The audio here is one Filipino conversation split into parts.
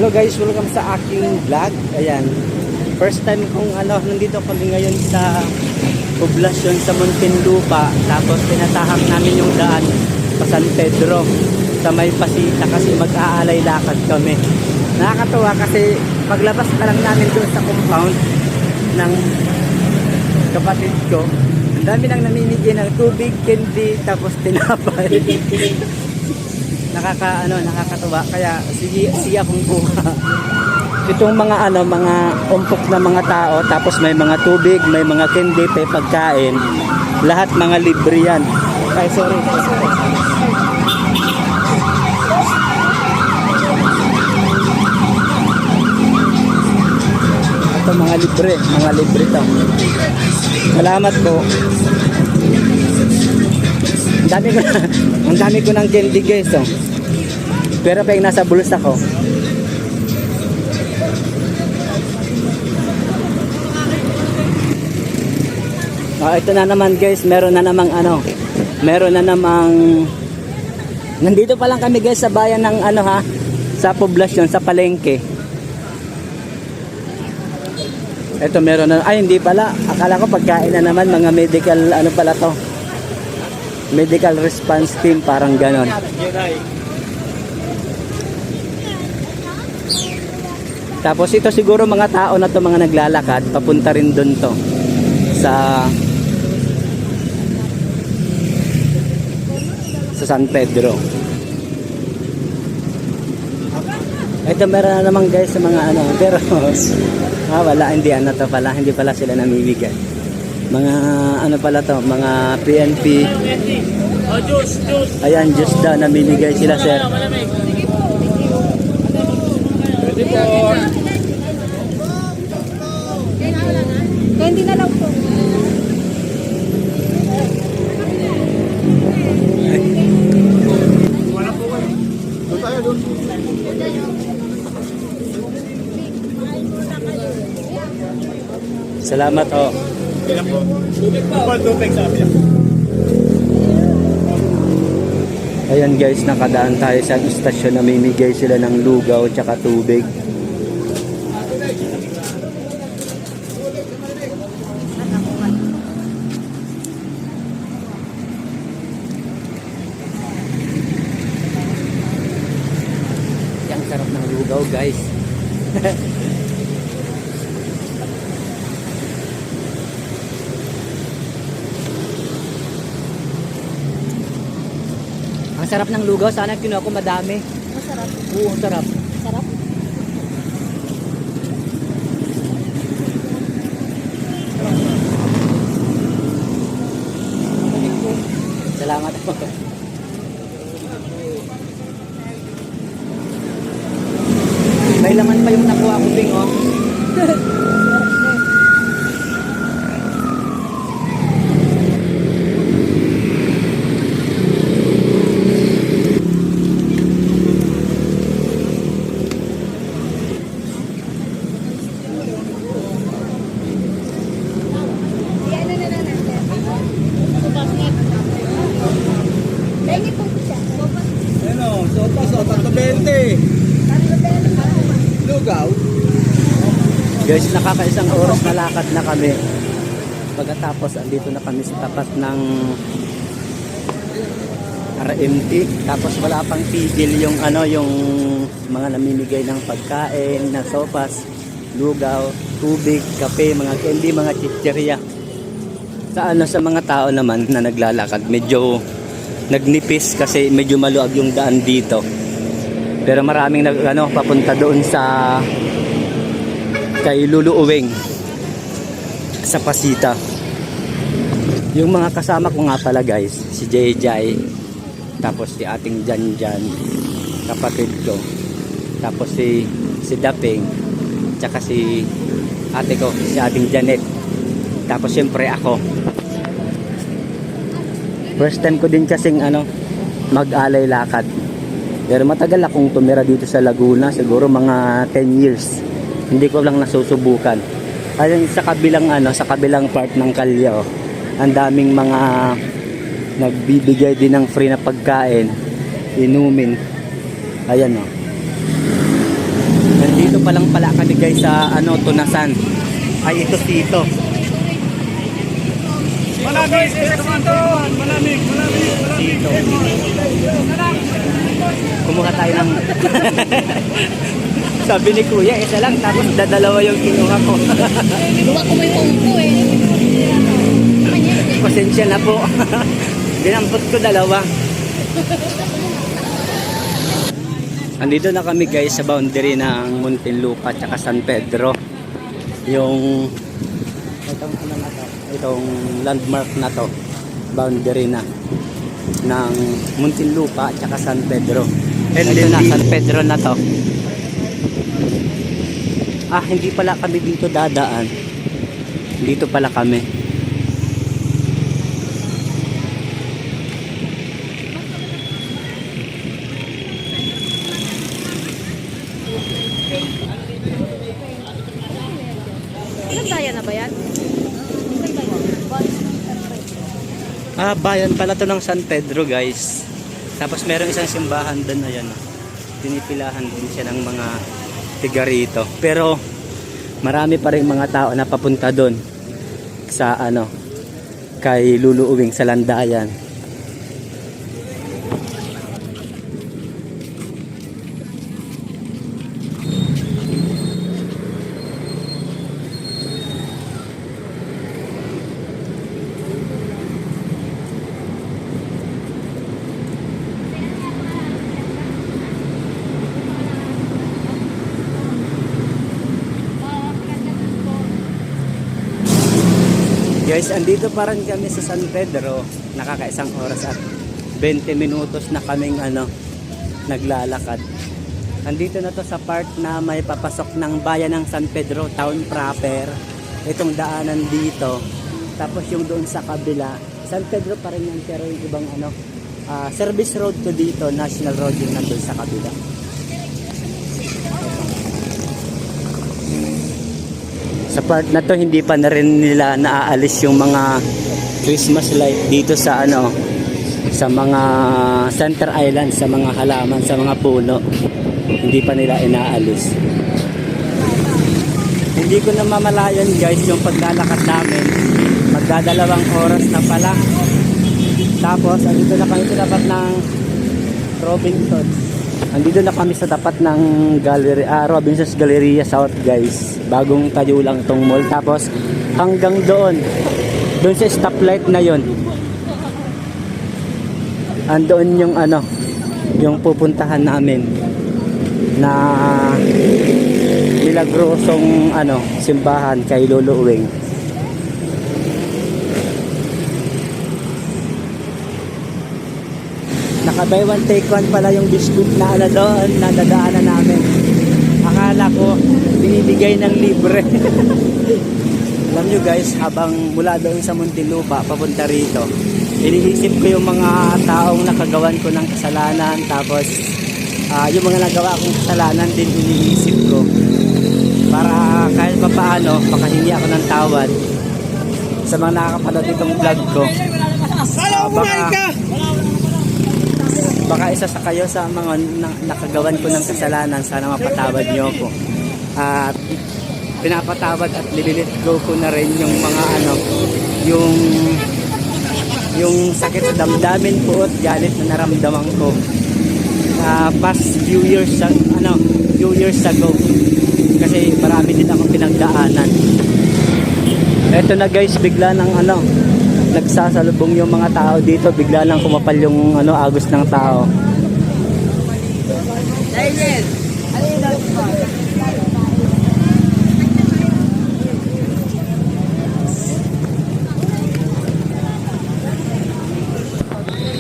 Hello guys, welcome sa aking vlog. Ayan, first time kong nandito kami ngayon sa poblasyon sa Muntinlupa. Tapos tinatahak namin yung daan pa San Pedro sa may Pasita kasi mag-aalay lakad kami. Nakakatuwa kasi paglabas pa lang namin doon sa compound ng kapatid ko, ang dami nang namimigay ng tubig, candy, tapos tinapay. Nakakatuwa, kaya siya kong buka. Itong mga mga umpok na mga tao, tapos may mga tubig, may mga candy, may pagkain, lahat mga libre yan. Ay, sorry. Ito mga libre to. Salamat po. Ang dami ko ng candy guys, oh. Pero pa yung nasa bulsa ko. Ito na naman guys, meron na namang nandito pa lang kami guys sa bayan ng sa poblasyon, sa palengke. Ito meron na, hindi pala, akala ko pagkain na naman, mga medical pala to, medical response team, parang ganon. Tapos ito siguro mga tao na to, mga naglalakad papunta rin doon to sa San Pedro. Ito meron na naman guys sa mga pero wala, hindi pala sila namimigay. Mga pala to, mga PNP. Juice. Ayan, juice daw, namimigay sila sir. Hindi na lang po. Wala po kayo. Doon tayo doon. Salamat oh. Ilan po? Tubig sa amin. Ayan guys, nakadaan tayo sa istasyon, namimigay sila ng lugaw tsaka tubig. Ang sarap ng lugaw guys. Ang sarap ng lugaw, sana kinuha ko madami. Masarap. Oo, sarap. Sarap. Salamat po. May laman pa yung nakuha ko, Ping, oh. Sopas, 20. Lugaw. Guys, nakakaisang oras na lakad na kami. Pagkatapos, andito na kami sa tapat ng RMT. Tapos wala pang tigil yung yung mga namimigay ng pagkain, na sopas, lugaw, tubig, kape, mga candy, mga chichirya. Sa mga tao naman na naglalakad, medyo nagnipis kasi medyo maluag yung daan dito. Pero maraming papunta doon sa kay Luluuweng sa Pasita. Yung mga kasama ko nga pala guys, si JJ, tapos si ating Janjan, kapatid ko, tapos si Daping, tsaka si ate ko, si ating Janet, tapos syempre ako. First time ko din kasing mag-alay lakad. Pero matagal akong tumira dito sa Laguna, siguro mga 10 years. Hindi ko lang nasusubukan. Kasi sa kabilang part ng kalye, ang daming mga nagbibigay din ng free na pagkain, inumin. Ayan pa lang pala kami guys sa ano, Tunasan. Ay ito dito. Malamig! Malamig! Dito. Kumuha tayo ng sabi ni Kuya, isa lang tapos dadalawa yung kinuha ko. Luwa ko may umpo eh. Pasensya na po. Dinampot ko dalawa. Andito na kami guys sa boundary ng Muntinlupa at San Pedro. Yung itong landmark na to, boundary na ng Muntinlupa at San Pedro. Ito na, San Pedro na to. Ah, hindi pala kami dito dadaan. Dito pala kami. Ilang daya na ba yan? Ah, bayan pala to ng San Pedro guys. Tapos meron isang simbahan doon, ayan. Pinipilahan din siya ng mga tiga rito. Pero marami pa rin mga tao na papunta doon sa ano, kay Lulu Uwing sa Landayan. Guys, andito pa rin kami sa San Pedro. Nakakaisang oras at 20 minutos na kaming ano, naglalakad. Andito na to sa part na may papasok ng bayan ng San Pedro, town proper. Itong daanan dito. Tapos yung doon sa kabila, San Pedro pa rin yan, pero yung ibang ano, service road to dito, national road yung nandun sa kabila. Sa part na to hindi pa na rin nila naaalis yung mga Christmas light dito sa ano, sa mga center island, sa mga halaman, sa mga puno. Hindi pa nila inaalis. Hindi ko na mamalayan guys yung paglalakad namin. Magdadalawang oras na pala. Tapos andito na kami sa tapat ng Robinson. Andito na kami sa tapat ng gallery, Robinson's Galleria South guys. Bagong tayo lang tong mall. Tapos hanggang doon sa stoplight na yon, andoon yung ano, yung pupuntahan namin na milagrosong ano, simbahan kay Lolo Uwing. Naka buy one take one pala yung biscuit na ano doon, na dadaanan namin. Akala ko binibigay ng libre. Alam nyo guys, habang mula doon sa Muntinlupa papunta rito, iniisip ko yung mga taong nakagawan ko ng kasalanan. Tapos yung mga nagawa kong kasalanan din iniisip ko, para kahit pa paano makahingi ako ng tawad sa mga nakakapanood itong vlog ko. Baka isa sa kayo sa mga nakagawan ko ng kasalanan, sana mapatawad nyo ako. At pinapatawad at nililit go ko na rin yung mga ano, yung sakit sa damdamin po at galit na naramdaman ko past few years ago, kasi marami din akong pinagdaanan. Eto na guys, bigla ng ano, nagsasalubong yung mga tao dito, bigla lang kumapal yung ano, agos ng tao.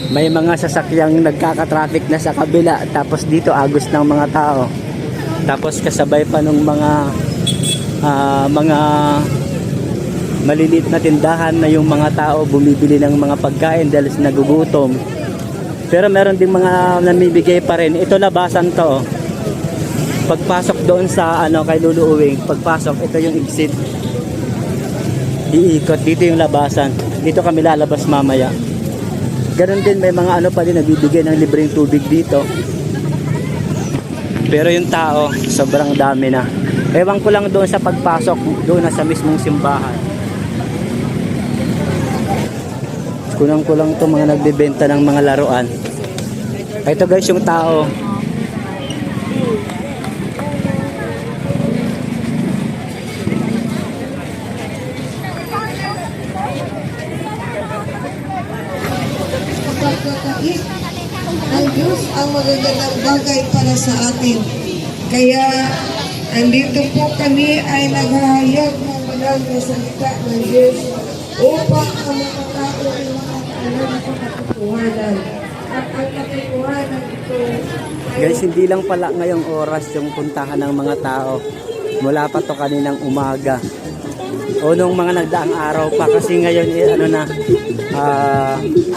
May mga sasakyang nagkaka-traffic na sa kabila, tapos dito agos ng mga tao. Tapos kasabay pa ng mga maliliit na tindahan na yung mga tao bumibili ng mga pagkain dahil nagugutom. Pero meron ding mga namibigay pa rin. Ito labasan to. Pagpasok doon sa ano, kay Lulu Uwing, pagpasok ito yung exit. Iikot dito yung labasan. Dito kami lalabas mamaya. Ganon din, may mga ano pa din nagbibigay ng libreng tubig dito. Pero yung tao, sobrang dami na. Ewan ko lang doon sa pagpasok, doon na sa mismong simbahan. Kulang-kulang to mga nagbebenta ng mga laruan. Ito guys yung tao. Pagkakait ng Diyos ang magagandang bagay para sa atin. Kaya andito po kami ay naghahayag ng banal na salita ng Diyos upang ang mga tao ay makakaalam sa katotohanan. At ang katotohanan ito ay Guys, hindi lang pala ngayong oras yung puntahan ng mga tao. Mula pa to kaninang umaga. O nung mga nagdaang araw pa kasi ngayon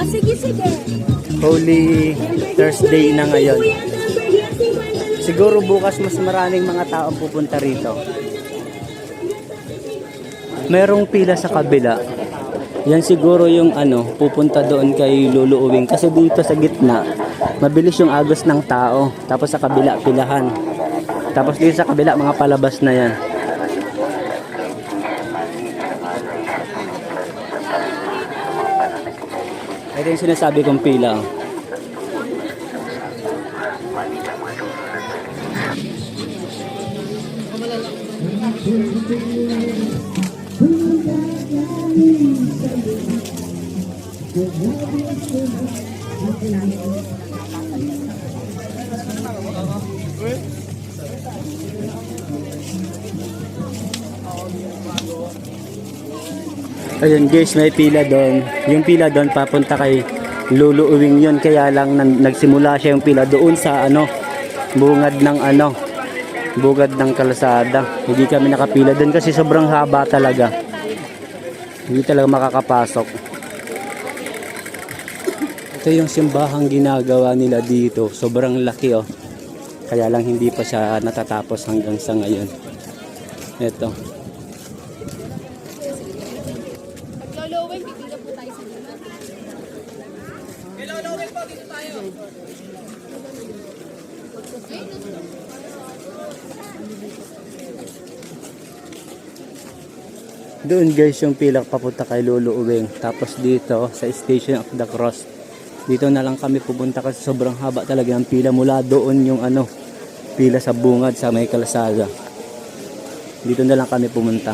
Sige, sige. Holy Thursday na ngayon. Siguro bukas mas maraming mga tao pupunta rito. Merong pila sa kabila. Yan siguro yung pupunta doon kay Lolo Uwing. Kasi dito sa gitna, mabilis yung agos ng tao. Tapos sa kabila, pilahan. Tapos dito sa kabila, mga palabas na yan. Ito yung sinasabi kong pila. Ayun guys, may pila doon. Yung pila doon papunta kay Lolo Uwing yun. Kaya lang nagsimula siya yung pila doon sa bungad ng kalsada. Hindi kami nakapila doon kasi sobrang haba talaga. Hindi talaga makakapasok. Ito yung simbahang ginagawa nila dito. Sobrang laki Kaya lang hindi pa siya natatapos hanggang sa ngayon. Ito. Lolowing, bibigyan po tayo sa dito. Lolowing po, dito tayo. Doon guys yung pila papunta kay Lolo Uwing. Tapos dito sa Station of the Cross. Dito na lang kami pupunta kasi sobrang haba talaga ng pila. Mula doon yung pila sa bungad sa may kalsada. Dito na lang kami pumunta.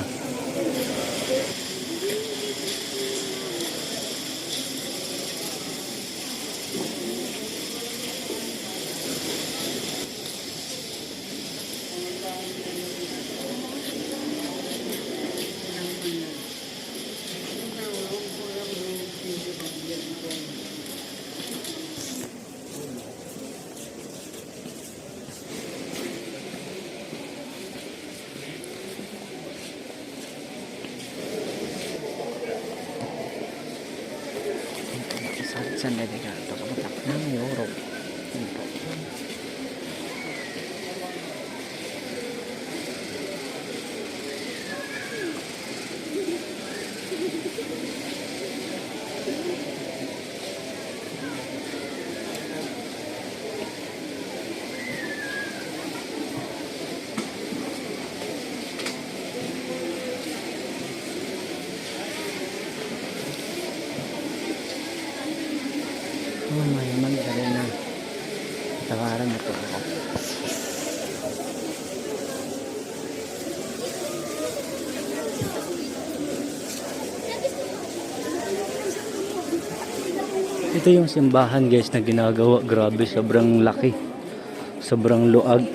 Sandali ka, ito kapatak ng Europe. Oh, mayaman ka rin na. Tawaran na po ako. Ito yung simbahan guys na ginagawa. Grabe, sobrang laki. Sobrang luag.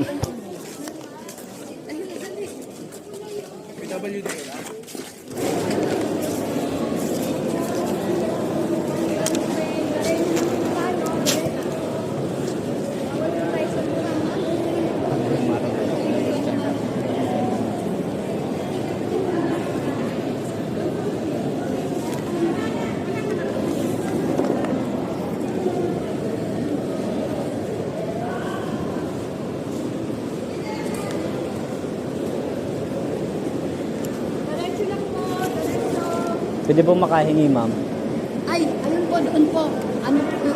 Pwede po makahingi, ma'am? Ay, ayun po, doon po. Ano po?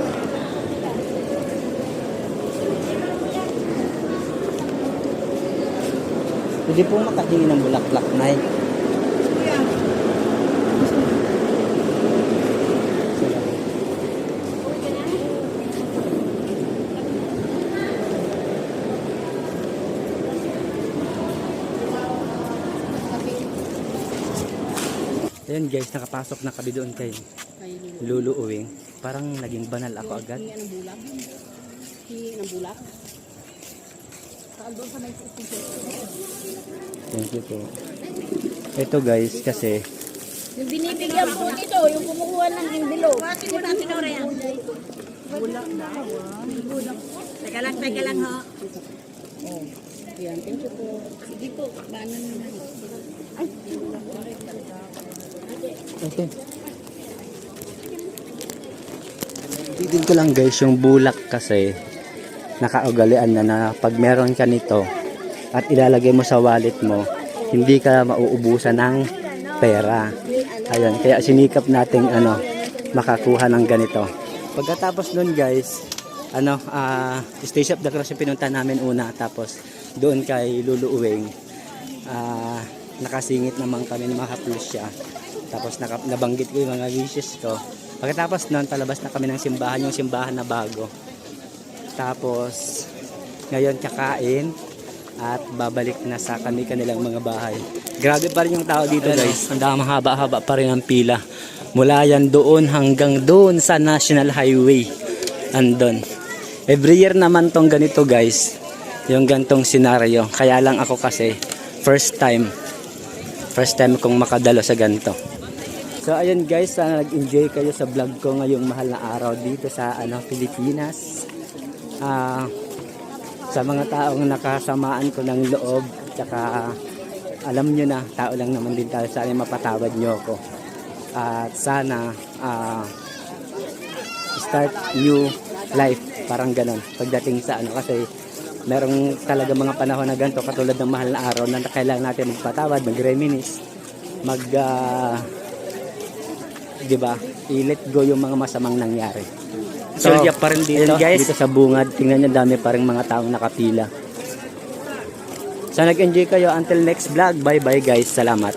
Pwede po makahingi ng bulaklak, Nay. Ayan guys, nakapasok na kami doon kay Lulu Uwing. Parang naging banal ako agad. Hingi ng bulak. Hingi ng bulak. Saan doon sa may Thank you po. Ito guys, kasi yung binibigyan po dito, yung kumukuha ng envelope. Bakit mo natin ora yan? Bulak na. Teka lang ho. Oh, yan. Thank you po. Sige po, banan mo na. Ay, okay. Titin ko lang guys, yung bulak kasi nakaugalian na pag meron ka nito at ilalagay mo sa wallet mo, hindi ka mauubusan ng pera. Ayun, kaya sinikap nating makakuha ng ganito. Pagkatapos nun guys, Station of the Cross yung pinunta namin una, tapos doon kay Lulu Uwing, nakasingit naman kami ng mga siya. Tapos nabanggit ko yung mga wishes ko. Pagkatapos nun, palabas na kami ng simbahan, yung simbahan na bago. Tapos ngayon kakain at babalik na sa kanilang mga bahay. Grabe pa rin yung tao dito guys. Ang dami, mahaba-haba pa rin ang pila. Mula yan doon hanggang doon sa National Highway. Andon. Every year naman tong ganito guys. Yung gantong senaryo. Kaya lang ako kasi first time kong makadalo sa ganito. So ayun guys, sana nag-enjoy kayo sa vlog ko ngayong mahal na araw dito sa Pilipinas. Sa mga taong nakasamaan ko ng loob, tsaka alam nyo na, tao lang naman din tayo, sana mapatawad nyo ako. At sana start new life, parang ganon pagdating sa kasi merong talaga mga panahon na ganito, katulad ng mahal na araw na kailangan natin magpatawad, mag-reminisce, diba, i-let go yung mga masamang nangyari. So, pa rin dito, guys, dito sa bungad, tingnan nyo, dami pa rin mga taong nakapila. So nag-enjoy kayo, until next vlog, bye bye guys, salamat.